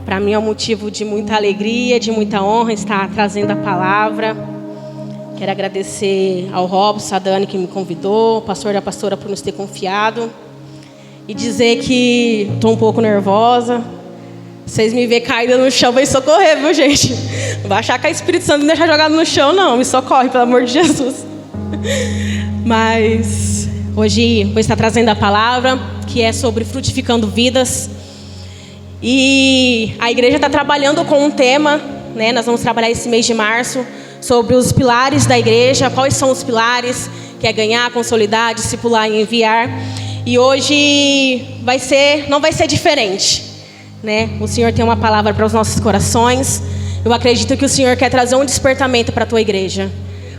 Para mim é um motivo de muita alegria, de muita honra estar trazendo a palavra. Quero agradecer ao Robson, a Dani que me convidou, o pastor e a pastora por nos ter confiado. E dizer que estou um pouco nervosa. Vocês me verem caída no chão, vai socorrer, viu, gente? Não vai achar que é Espírito Santo me deixar jogado no chão, não. Me socorre, pelo amor de Jesus. Mas hoje vou estar trazendo a palavra, que é sobre frutificando vidas. E a igreja está trabalhando com um tema, né? Nós vamos trabalhar esse mês de março sobre os pilares da igreja. Quais são os pilares? Que é ganhar, consolidar, discipular e enviar. E hoje não vai ser diferente, né? O Senhor tem uma palavra para os nossos corações. Eu acredito que o Senhor quer trazer um despertamento para a tua igreja.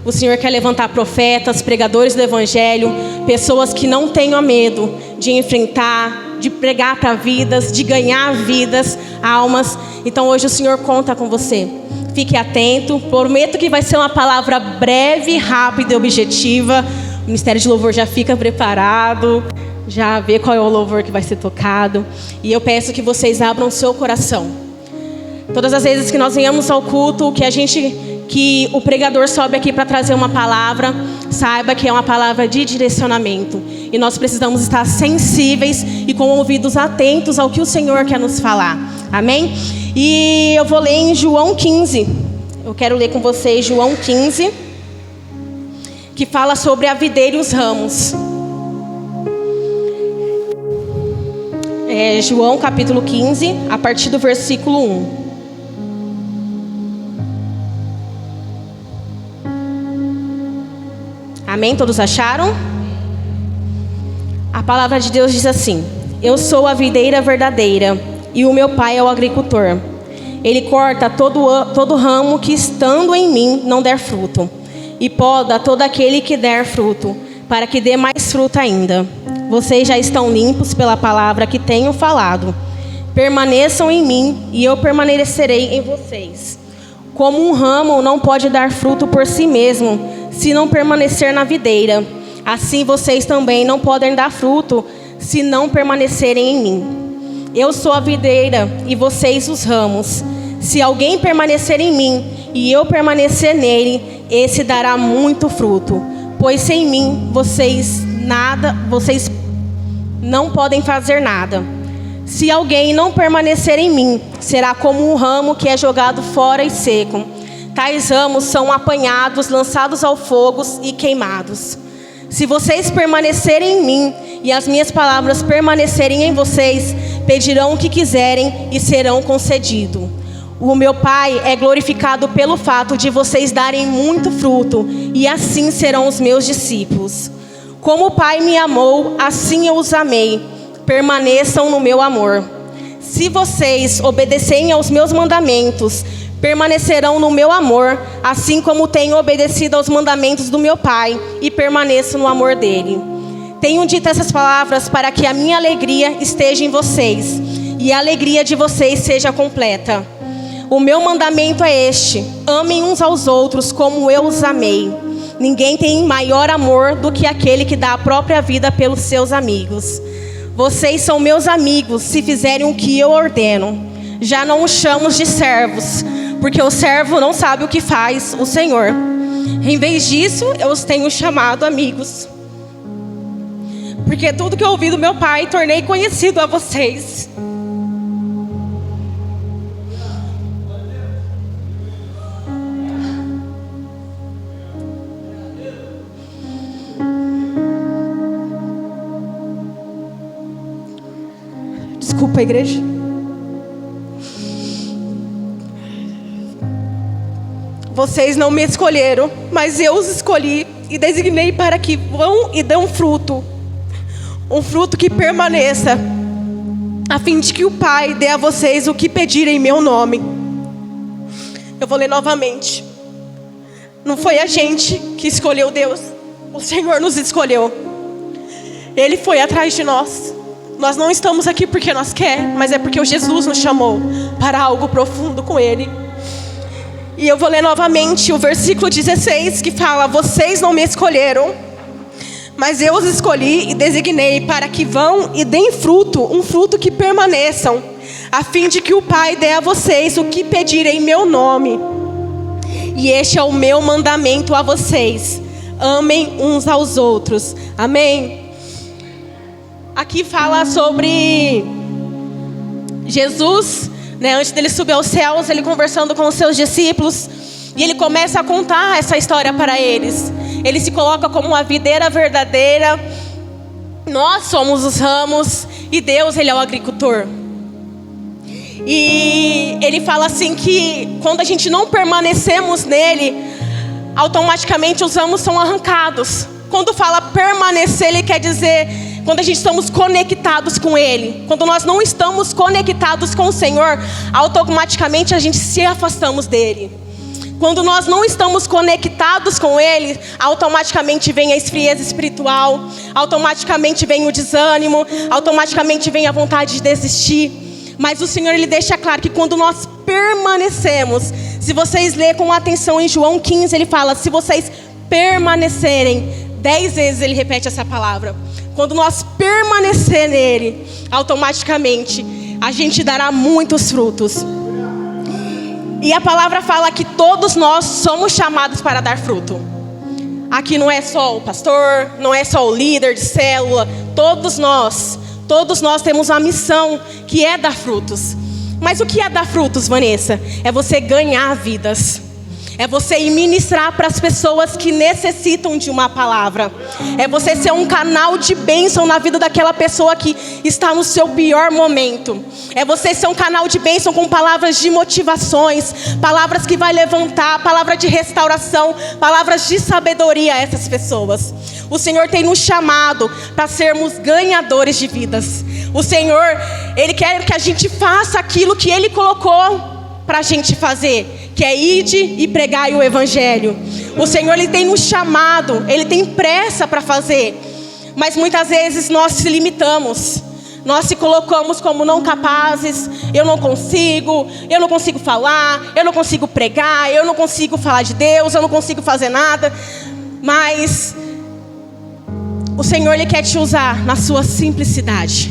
O Senhor quer levantar profetas, pregadores do evangelho, pessoas que não tenham medo de enfrentar, de pregar para vidas, de ganhar vidas, almas. Então hoje o Senhor conta com você. Fique atento. Prometo que vai ser uma palavra breve, rápida e objetiva. O Ministério de Louvor já fica preparado, já vê qual é o louvor que vai ser tocado. E eu peço que vocês abram o seu coração. Todas as vezes que nós venhamos ao culto, que o pregador sobe aqui para trazer uma palavra, saiba que é uma palavra de direcionamento. E nós precisamos estar sensíveis e com ouvidos atentos ao que o Senhor quer nos falar. Amém? E eu vou ler em João 15. Eu quero ler com vocês João 15, que fala sobre a videira e os ramos. João capítulo 15, a partir do versículo 1. Amém? Todos acharam? A palavra de Deus diz assim: Eu sou a videira verdadeira e o meu pai é o agricultor. Ele corta todo ramo que estando em mim não der fruto, e poda todo aquele que der fruto, para que dê mais fruto ainda. Vocês já estão limpos pela palavra que tenho falado. Permaneçam em mim e eu permanecerei em vocês. Como um ramo não pode dar fruto por si mesmo, se não permanecer na videira, assim vocês também não podem dar fruto, se não permanecerem em mim. Eu sou a videira e vocês os ramos. Se alguém permanecer em mim e eu permanecer nele, esse dará muito fruto. Pois sem mim vocês não podem fazer nada. Se alguém não permanecer em mim, será como um ramo que é jogado fora e seco. Tais ramos são apanhados, lançados ao fogo e queimados. Se vocês permanecerem em mim e as minhas palavras permanecerem em vocês, pedirão o que quiserem e serão concedido. O meu Pai é glorificado pelo fato de vocês darem muito fruto, e assim serão os meus discípulos. Como o Pai me amou, assim eu os amei. Permaneçam no meu amor. Se vocês obedecerem aos meus mandamentos, permanecerão no meu amor, assim como tenho obedecido aos mandamentos do meu Pai e permaneço no amor dele. Tenho dito essas palavras para que a minha alegria esteja em vocês e a alegria de vocês seja completa. O meu mandamento é este: amem uns aos outros como eu os amei. Ninguém tem maior amor do que aquele que dá a própria vida pelos seus amigos. Vocês são meus amigos se fizerem o que eu ordeno. Já não os chamo de servos, porque o servo não sabe o que faz o Senhor. Em vez disso, eu os tenho chamado amigos. Porque tudo que eu ouvi do meu Pai, tornei conhecido a vocês. Desculpa, igreja. Vocês não me escolheram, mas eu os escolhi e designei para que vão e dêem fruto. Um fruto que permaneça, a fim de que o Pai dê a vocês o que pedirem em meu nome. Eu vou ler novamente. Não foi a gente que escolheu Deus, o Senhor nos escolheu. Ele foi atrás de nós. Nós não estamos aqui porque nós queremos, mas é porque o Jesus nos chamou para algo profundo com Ele. E eu vou ler novamente o versículo 16, que fala: Vocês não me escolheram, Mas eu os escolhi e designei para que vão e deem fruto, um fruto que permaneçam. a fim de que o Pai dê a vocês o que pedirem em meu nome. E este é o meu mandamento a vocês: amem uns aos outros. Amém? Aqui fala sobre Jesus, né, antes dele subir aos céus, ele conversando com os seus discípulos. E ele começa a contar essa história para eles. Ele se coloca como uma videira verdadeira. Nós somos os ramos e Deus, ele é o agricultor. E ele fala assim que quando a gente não permanecemos nele, automaticamente os ramos são arrancados. Quando fala permanecer, ele quer dizer quando a gente estamos conectados com ele. Quando nós não estamos conectados com o Senhor, automaticamente a gente se afastamos dele. Quando nós não estamos conectados com ele, automaticamente vem a esfrieza espiritual, automaticamente vem o desânimo, automaticamente vem a vontade de desistir. Mas o Senhor, ele deixa claro que quando nós permanecemos, se vocês lerem com atenção em João 15, ele fala: se vocês permanecerem, 10 vezes ele repete essa palavra. Quando nós permanecer nele, automaticamente a gente dará muitos frutos. E a palavra fala que todos nós somos chamados para dar fruto. Aqui não é só o pastor, não é só o líder de célula. Todos nós temos uma missão que é dar frutos. Mas o que é dar frutos, Vanessa? É você ganhar vidas. É você ir ministrar para as pessoas que necessitam de uma palavra. É você ser um canal de bênção na vida daquela pessoa que está no seu pior momento. É você ser um canal de bênção com palavras de motivações, palavras que vai levantar, palavra de restauração, palavras de sabedoria a essas pessoas. O Senhor tem nos chamado para sermos ganhadores de vidas. O Senhor, ele quer que a gente faça aquilo que ele colocou para a gente fazer, que é ide e pregai o evangelho. O Senhor, ele tem nos chamado, ele tem pressa para fazer, mas muitas vezes nós se limitamos, nós se colocamos como não capazes. Eu não consigo falar, eu não consigo pregar, eu não consigo falar de Deus, eu não consigo fazer nada. Mas o Senhor, ele quer te usar na sua simplicidade.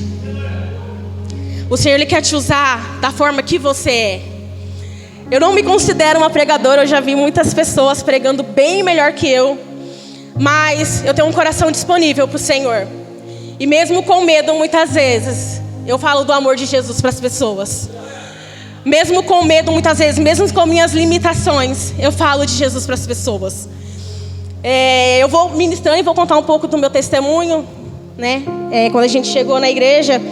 O Senhor, ele quer te usar da forma que você é. Eu não me considero uma pregadora, eu já vi muitas pessoas pregando bem melhor que eu. Mas eu tenho um coração disponível para o Senhor. E mesmo com medo, muitas vezes, eu falo do amor de Jesus para as pessoas. Mesmo com medo, muitas vezes, mesmo com minhas limitações, eu falo de Jesus para as pessoas. Eu vou ministrando e vou contar um pouco do meu testemunho, né? Quando a gente chegou na igreja...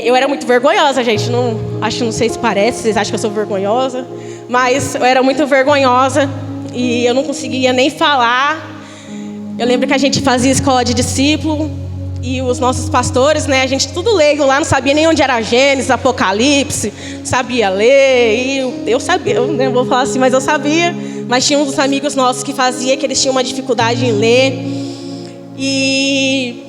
eu era muito vergonhosa, gente. Não sei se parece, vocês acham que eu sou vergonhosa, mas eu era muito vergonhosa e eu não conseguia nem falar. Eu lembro que a gente fazia escola de discípulo e os nossos pastores, né, a gente tudo leigo lá, não sabia nem onde era Gênesis, Apocalipse, sabia ler. E eu sabia, eu não vou falar assim, mas eu sabia. Mas tinha uns amigos nossos que fazia, que eles tinham uma dificuldade em ler. E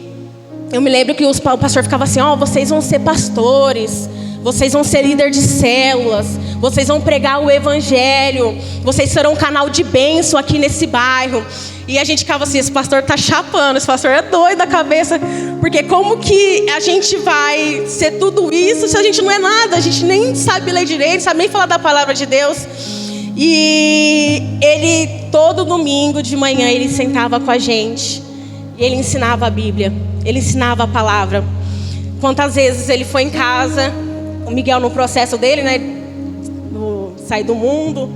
eu me lembro que o pastor ficava assim: vocês vão ser pastores, vocês vão ser líder de células, vocês vão pregar o evangelho, vocês serão um canal de bênção aqui nesse bairro. E a gente ficava assim: esse pastor tá chapando, esse pastor é doido da cabeça, porque como que a gente vai ser tudo isso se a gente não é nada? A gente nem sabe ler direito, sabe nem falar da palavra de Deus. E ele, todo domingo de manhã, ele sentava com a gente e ele ensinava a Bíblia. Ele ensinava a palavra. Quantas vezes ele foi em casa, o Miguel no processo dele, né, sair do mundo,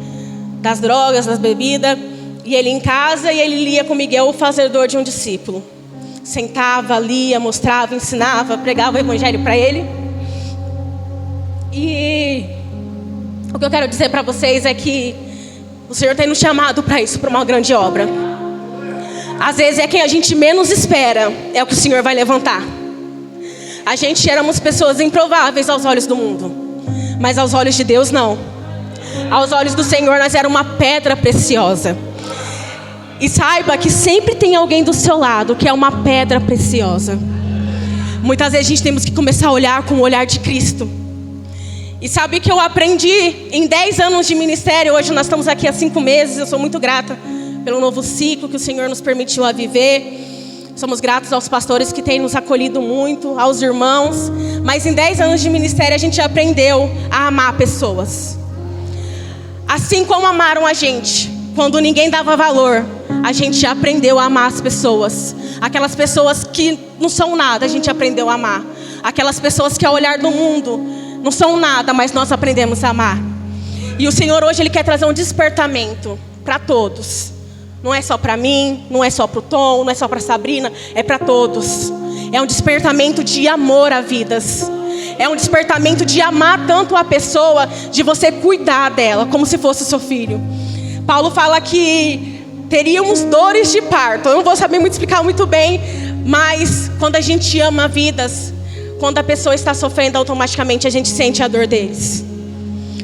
das drogas, das bebidas, e ele em casa e ele lia com o Miguel o fazedor de um discípulo. Sentava, lia, mostrava, ensinava, pregava o evangelho para ele. E o que eu quero dizer para vocês é que o Senhor tem nos chamado para isso, para uma grande obra. Às vezes é quem a gente menos espera, é o que o Senhor vai levantar. A gente éramos pessoas improváveis aos olhos do mundo, mas aos olhos de Deus não. Aos olhos do Senhor nós éramos uma pedra preciosa. E saiba que sempre tem alguém do seu lado que é uma pedra preciosa. Muitas vezes a gente temos que começar a olhar com o olhar de Cristo. E sabe que eu aprendi em 10 anos de ministério. Hoje nós estamos aqui há 5 meses. Eu sou muito grata pelo novo ciclo que o Senhor nos permitiu a viver. Somos gratos aos pastores que têm nos acolhido muito, aos irmãos. Mas em 10 anos de ministério a gente aprendeu a amar pessoas. Assim como amaram a gente, quando ninguém dava valor, a gente aprendeu a amar as pessoas. Aquelas pessoas que não são nada, a gente aprendeu a amar. Aquelas pessoas que ao olhar do mundo não são nada, mas nós aprendemos a amar. E o Senhor hoje Ele quer trazer um despertamento para todos. Não é só para mim, não é só para o Tom, não é só para a Sabrina, é para todos. É um despertamento de amor a vidas. É um despertamento de amar tanto a pessoa, de você cuidar dela como se fosse o seu filho. Paulo fala que teríamos dores de parto. Eu não vou saber muito explicar muito bem, mas quando a gente ama vidas, quando a pessoa está sofrendo, automaticamente a gente sente a dor deles.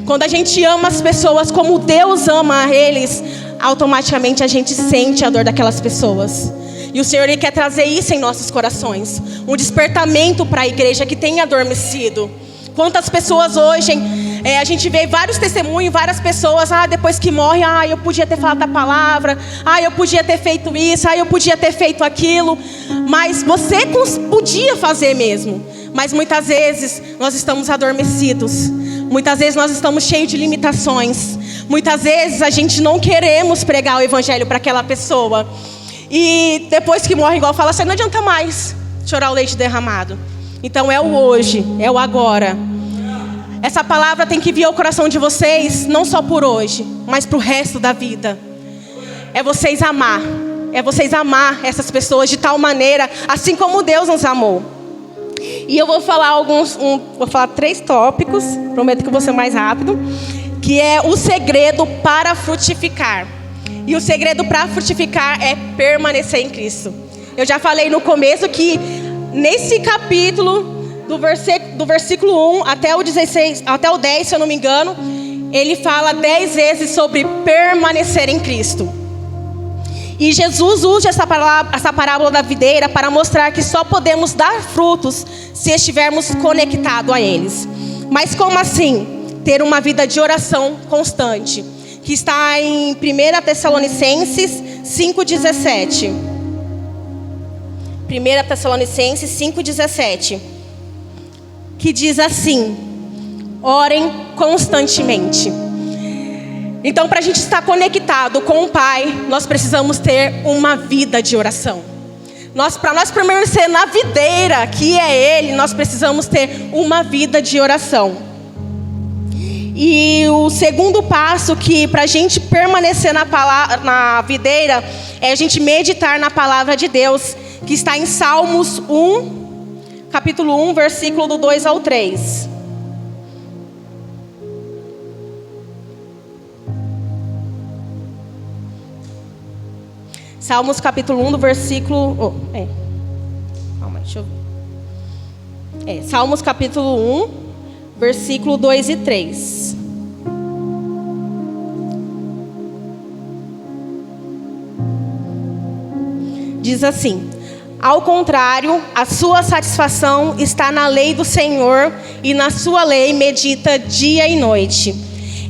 Quando a gente ama as pessoas como Deus ama eles, automaticamente a gente sente a dor daquelas pessoas. E o Senhor Ele quer trazer isso em nossos corações. Um despertamento para a igreja que tem adormecido. Quantas pessoas hoje, a gente vê vários testemunhos, várias pessoas, depois que morre, eu podia ter falado a palavra, eu podia ter feito isso, eu podia ter feito aquilo. Mas você podia fazer mesmo. Mas muitas vezes nós estamos adormecidos. Muitas vezes nós estamos cheios de limitações. Muitas vezes a gente não queremos pregar o evangelho para aquela pessoa. E depois que morre, igual fala assim, não adianta mais chorar o leite derramado. Então é o hoje, é o agora. Essa palavra tem que vir ao coração de vocês, não só por hoje, mas para o resto da vida. É vocês amar. É vocês amar essas pessoas de tal maneira, assim como Deus nos amou. E eu vou falar vou falar 3 tópicos, prometo que eu vou ser mais rápido, que é o segredo para frutificar. E o segredo para frutificar é permanecer em Cristo. Eu já falei no começo que nesse capítulo, do versículo 1 até o 16, até o 10, se eu não me engano, ele fala 10 vezes sobre permanecer em Cristo. E Jesus usa essa parábola da videira para mostrar que só podemos dar frutos se estivermos conectados a eles. Mas como assim? Ter uma vida de oração constante, que está em 1 Tessalonicenses 5,17. 1 Tessalonicenses 5,17. Que diz assim: orem constantemente. Então, para a gente estar conectado com o Pai, nós precisamos ter uma vida de oração. Para nós permanecer na videira, que é Ele, nós precisamos ter uma vida de oração. E o segundo passo, que para a gente permanecer na videira, é a gente meditar na palavra de Deus, que está em Salmos 1, capítulo 1, versículo do 2 ao 3. Salmos capítulo 1 do versículo... Calma, deixa eu ver. Salmos capítulo 1, versículo 2 e 3. Diz assim: ao contrário, a sua satisfação está na lei do Senhor, e na sua lei medita dia e noite.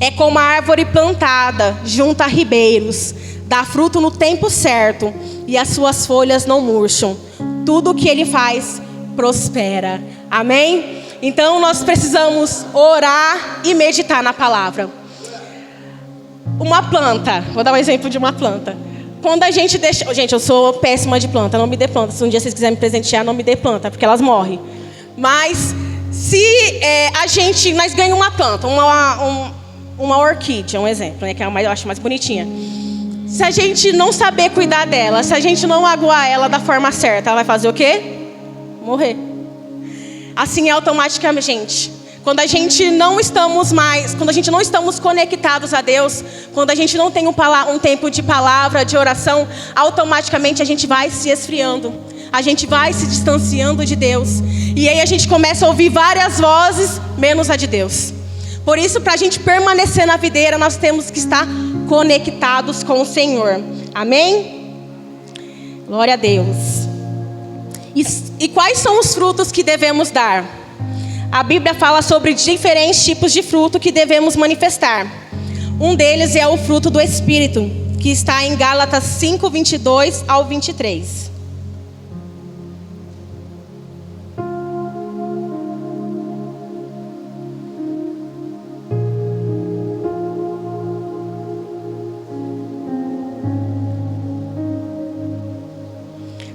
É como a árvore plantada junto a ribeiros, dá fruto no tempo certo, e as suas folhas não murcham. Tudo o que ele faz prospera. Amém? Então nós precisamos orar e meditar na palavra. Uma planta, vou dar um exemplo de uma planta. Quando a gente deixa... Gente, eu sou péssima de planta, não me dê planta. Se um dia vocês quiserem me presentear, não me dê planta, porque elas morrem. Mas se nós ganhamos uma planta, uma orquídea, um exemplo, né, que é eu acho mais bonitinha. Se a gente não saber cuidar dela, se a gente não aguar ela da forma certa, ela vai fazer o quê? Morrer. Assim é automaticamente, gente. Quando a gente não estamos conectados a Deus, quando a gente não tem um tempo de palavra, de oração, automaticamente a gente vai se esfriando. A gente vai se distanciando de Deus. E aí a gente começa a ouvir várias vozes, menos a de Deus. Por isso, para a gente permanecer na videira, nós temos que estar conectados com o Senhor. Amém? Glória a Deus. E quais são os frutos que devemos dar? A Bíblia fala sobre diferentes tipos de fruto que devemos manifestar. Um deles é o fruto do Espírito, que está em Gálatas 5, 22 ao 23.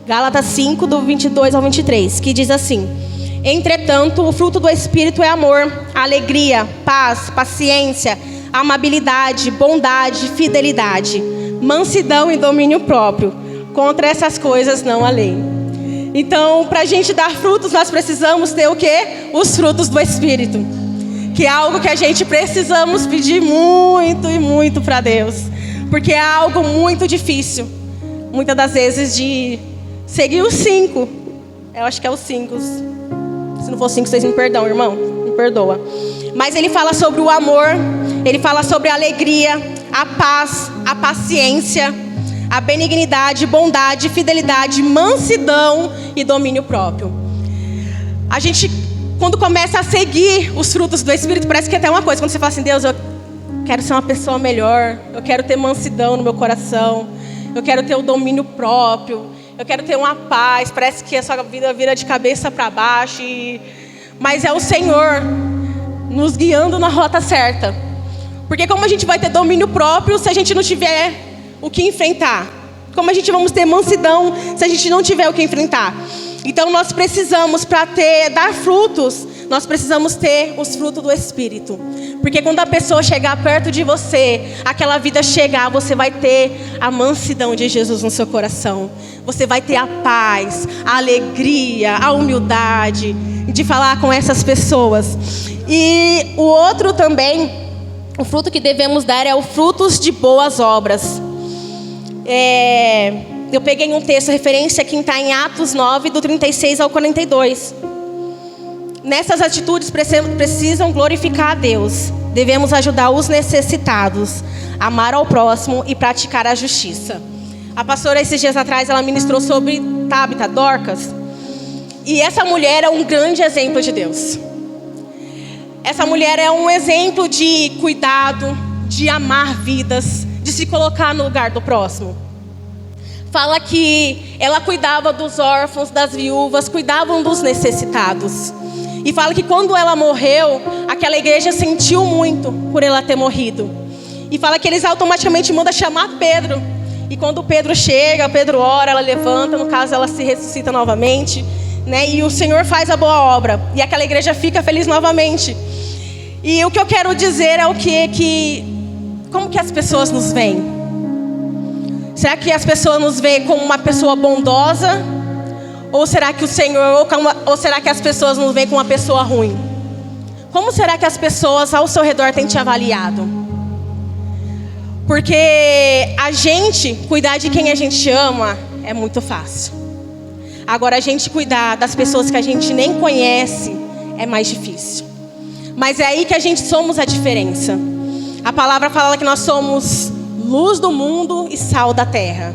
Gálatas 5, do 22 ao 23, que diz assim: entretanto, o fruto do Espírito é amor, alegria, paz, paciência, amabilidade, bondade, fidelidade, mansidão e domínio próprio. Contra essas coisas não há lei. Então, para a gente dar frutos, nós precisamos ter o quê? Os frutos do Espírito. Que é algo que a gente precisamos pedir muito e muito para Deus. Porque é algo muito difícil, muitas das vezes, de seguir os 5. Eu acho que é os 5. Se não for 5, vocês me perdoam, irmão. Me perdoa. Mas ele fala sobre o amor, ele fala sobre a alegria, a paz, a paciência, a benignidade, bondade, fidelidade, mansidão e domínio próprio. A gente, quando começa a seguir os frutos do Espírito, parece que é até uma coisa. Quando você fala assim: Deus, eu quero ser uma pessoa melhor, eu quero ter mansidão no meu coração, eu quero ter o domínio próprio, eu quero ter uma paz. Parece que a sua vida vira de cabeça para baixo. Mas é o Senhor nos guiando na rota certa. Porque como a gente vai ter domínio próprio se a gente não tiver o que enfrentar? Como a gente vamos ter mansidão se a gente não tiver o que enfrentar? Então nós precisamos, para dar frutos, nós precisamos ter os frutos do Espírito. Porque quando a pessoa chegar perto de você, aquela vida chegar, você vai ter a mansidão de Jesus no seu coração. Você vai ter a paz, a alegria, a humildade de falar com essas pessoas. E o outro também, o fruto que devemos dar é o frutos de boas obras. Eu peguei um texto, referência que está em Atos 9, do 36 ao 42. Nessas atitudes precisam glorificar a Deus. Devemos ajudar os necessitados, amar ao próximo e praticar a justiça. A pastora, esses dias atrás, ela ministrou sobre Tabita, Dorcas. E essa mulher é um grande exemplo de Deus. Essa mulher é um exemplo de cuidado, de amar vidas, de se colocar no lugar do próximo. Fala que ela cuidava dos órfãos, das viúvas, cuidava dos necessitados. E fala que quando ela morreu, aquela igreja sentiu muito por ela ter morrido. E fala que eles automaticamente mandam chamar Pedro. E quando Pedro chega, Pedro ora, ela levanta, no caso ela se ressuscita novamente, né? E o Senhor faz a boa obra. E aquela igreja fica feliz novamente. E o que eu quero dizer é o que como que as pessoas nos veem? Será que as pessoas nos veem como uma pessoa bondosa? Ou será que o Senhor, ou será que as pessoas nos veem como uma pessoa ruim? Como será que as pessoas ao seu redor têm te avaliado? Porque a gente cuidar de quem a gente ama é muito fácil. Agora a gente cuidar das pessoas que a gente nem conhece é mais difícil. Mas é aí que a gente somos a diferença. A palavra fala que nós somos luz do mundo e sal da terra.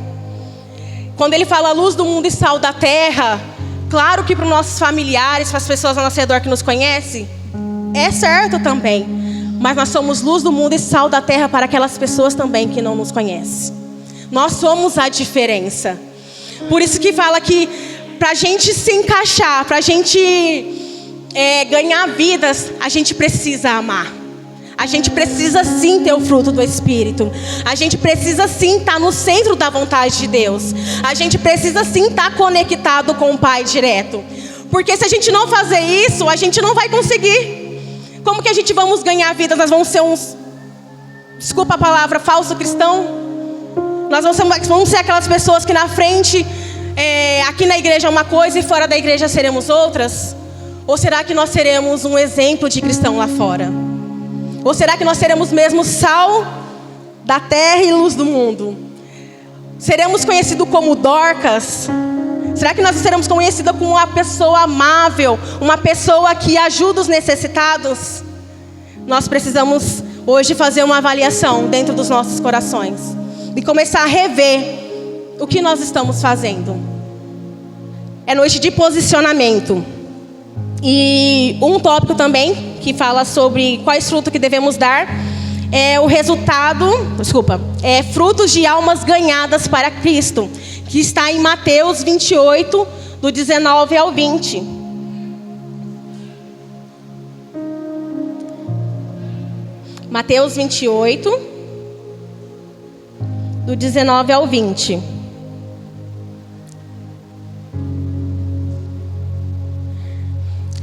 Quando ele fala luz do mundo e sal da terra, claro que para os nossos familiares, para as pessoas ao nosso redor que nos conhecem, é certo também. Mas nós somos luz do mundo e sal da terra para aquelas pessoas também que não nos conhecem. Nós somos a diferença. Por isso que fala que para a gente se encaixar, para a gente ganhar vidas, a gente precisa amar. A gente precisa sim ter o fruto do Espírito. A gente precisa sim estar no centro da vontade de Deus. A gente precisa sim estar conectado com o Pai direto. Porque se a gente não fazer isso, a gente não vai conseguir. Como que a gente vamos ganhar vidas? Nós vamos ser uns, desculpa a palavra, falso cristão? Nós vamos ser aquelas pessoas que na frente, aqui na igreja é uma coisa e fora da igreja seremos outras? Ou será que nós seremos um exemplo de cristão lá fora? Ou será que nós seremos mesmo sal da terra e luz do mundo? Seremos conhecidos como Dorcas? Será que nós seremos conhecidos como uma pessoa amável? Uma pessoa que ajuda os necessitados? Nós precisamos hoje fazer uma avaliação dentro dos nossos corações. E começar a rever o que nós estamos fazendo. É noite de posicionamento. E um tópico também que fala sobre quais frutos que devemos dar é o resultado, frutos de almas ganhadas para Cristo, que está em Mateus 28, do 19 ao 20. Mateus 28, do 19 ao 20.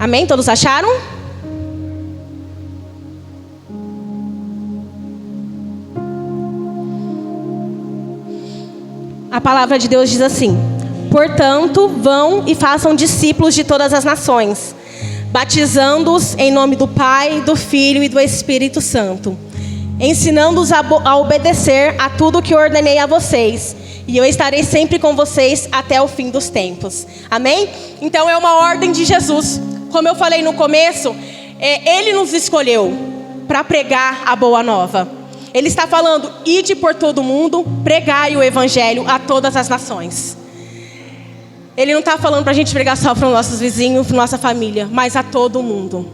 Amém? Todos acharam? A palavra de Deus diz assim: portanto, vão e façam discípulos de todas as nações, batizando-os em nome do Pai, do Filho e do Espírito Santo, ensinando-os a obedecer a tudo o que ordenei a vocês, e eu estarei sempre com vocês até o fim dos tempos. Amém? Então é uma ordem de Jesus. Como eu falei no começo, Ele nos escolheu para pregar a boa nova. Ele está falando: ide por todo mundo, pregai o evangelho a todas as nações. Ele não está falando para a gente pregar só para os nossos vizinhos, para nossa família, mas a todo mundo.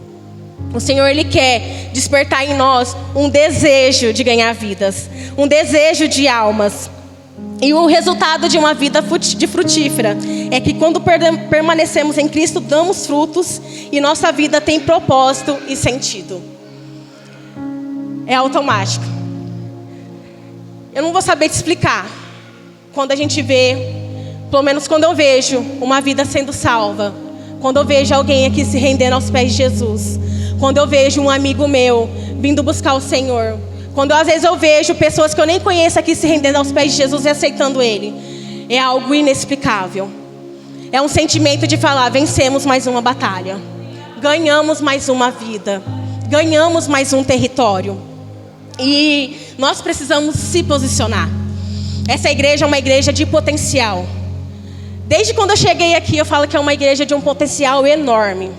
O Senhor, Ele quer despertar em nós um desejo de ganhar vidas, um desejo de almas. E o resultado de uma vida frutífera é que quando permanecemos em Cristo, damos frutos e nossa vida tem propósito e sentido. É automático. Eu não vou saber te explicar. Quando a gente vê, pelo menos quando eu vejo uma vida sendo salva, quando eu vejo alguém aqui se rendendo aos pés de Jesus, quando eu vejo um amigo meu vindo buscar o Senhor, quando às vezes eu vejo pessoas que eu nem conheço aqui se rendendo aos pés de Jesus e aceitando Ele, é algo inexplicável. É um sentimento de falar: vencemos mais uma batalha, ganhamos mais uma vida, ganhamos mais um território. E nós precisamos se posicionar. Essa igreja é uma igreja de potencial. Desde quando eu cheguei aqui, eu falo que é uma igreja de um potencial enorme.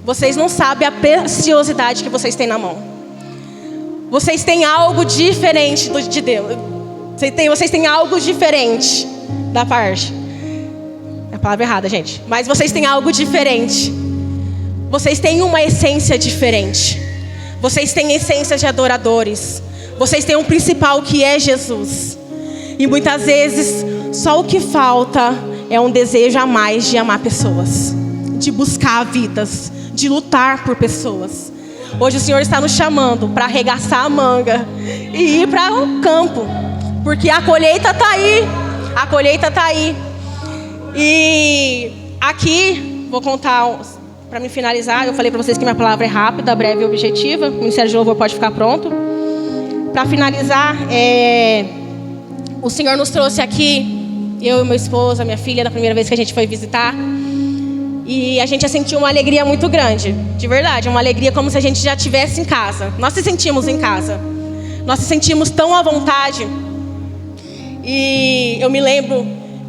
Vocês não sabem a preciosidade que vocês têm na mão. Vocês têm algo diferente de Deus. Vocês têm algo diferente da parte. É a palavra errada, gente. Mas vocês têm algo diferente. Vocês têm uma essência diferente. Vocês têm essência de adoradores. Vocês têm um principal que é Jesus. E muitas vezes só o que falta é um desejo a mais de amar pessoas, de buscar vidas, de lutar por pessoas. Hoje o Senhor está nos chamando para arregaçar a manga e ir para o campo, porque a colheita está aí. A colheita está aí. E aqui, vou contar, para me finalizar, eu falei para vocês que minha palavra é rápida, breve e objetiva. O Ministério de Louvor pode ficar pronto. Para finalizar, o Senhor nos trouxe aqui, eu e meu esposo, a minha filha, da primeira vez que a gente foi visitar. E a gente já sentiu uma alegria muito grande, de verdade, uma alegria como se a gente já estivesse em casa. Nós se sentimos em casa, nós se sentimos tão à vontade. E eu me lembro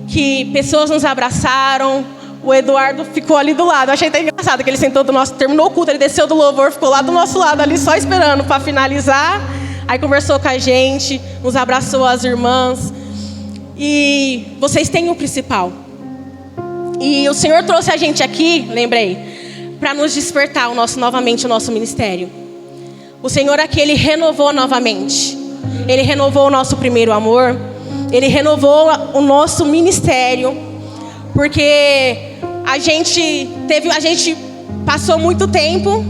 que pessoas nos abraçaram. O Eduardo ficou ali do lado, eu achei até engraçado que ele sentou do nosso, terminou o culto, ele desceu do louvor, ficou lá do nosso lado ali só esperando para finalizar. Aí conversou com a gente, nos abraçou as irmãs. E vocês têm o principal. E o Senhor trouxe a gente aqui, lembrei, para nos despertar novamente o nosso ministério. O Senhor aqui, Ele renovou novamente. Ele renovou o nosso primeiro amor. Ele renovou o nosso ministério. Porque a gente passou muito tempo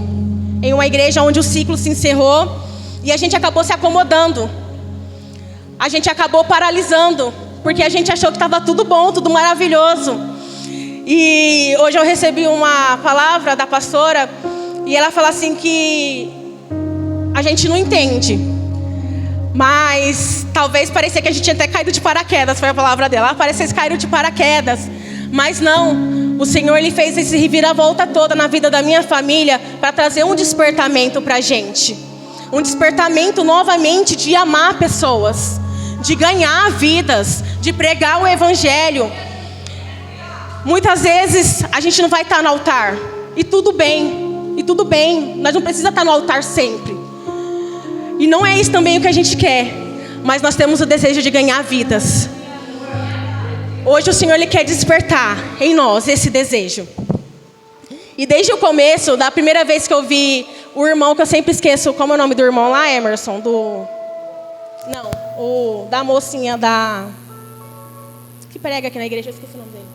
em uma igreja onde o ciclo se encerrou. E a gente acabou se acomodando. A gente acabou paralisando. Porque a gente achou que estava tudo bom, tudo maravilhoso. E hoje eu recebi uma palavra da pastora. E ela fala assim que a gente não entende. Mas talvez parecia que a gente tinha até caído de paraquedas. Foi a palavra dela. Parecia que caíram de paraquedas. Mas não. O Senhor, Ele fez esse reviravolta toda na vida da minha família. Para trazer um despertamento para a gente. Um despertamento novamente de amar pessoas, de ganhar vidas, de pregar o evangelho. Muitas vezes a gente não vai estar no altar. E tudo bem. Nós não precisamos estar no altar sempre. E não é isso também o que a gente quer. Mas nós temos o desejo de ganhar vidas. Hoje o Senhor, Ele quer despertar em nós esse desejo. E desde o começo, da primeira vez que eu vi o irmão, que eu sempre esqueço, como é o nome do irmão lá, Emerson? Da mocinha que prega aqui na igreja, eu esqueci o nome dele.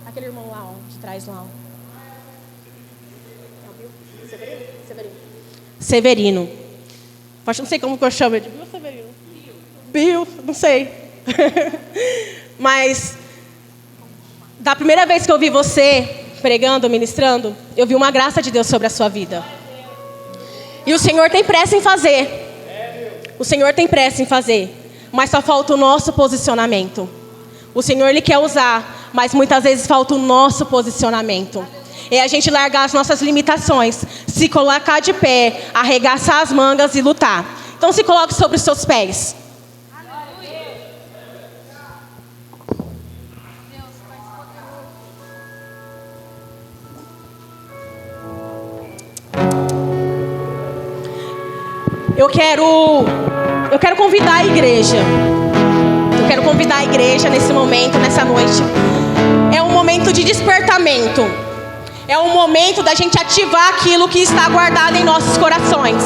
Aquele irmão lá, ó, de trás lá. Severino. Não sei como que eu chamo ele. Bill Severino. Bill, não sei. Mas, da primeira vez que eu vi você pregando, ministrando, eu vi uma graça de Deus sobre a sua vida. E o Senhor tem pressa em fazer. O Senhor tem pressa em fazer. Mas só falta o nosso posicionamento. O Senhor, Ele quer usar, mas muitas vezes falta o nosso posicionamento. É a gente largar as nossas limitações, se colocar de pé, arregaçar as mangas e lutar. Então se coloque sobre os seus pés. Eu quero convidar a igreja. Eu quero convidar a igreja nesse momento, nessa noite. É um momento de despertamento. É um momento da gente ativar aquilo que está guardado em nossos corações.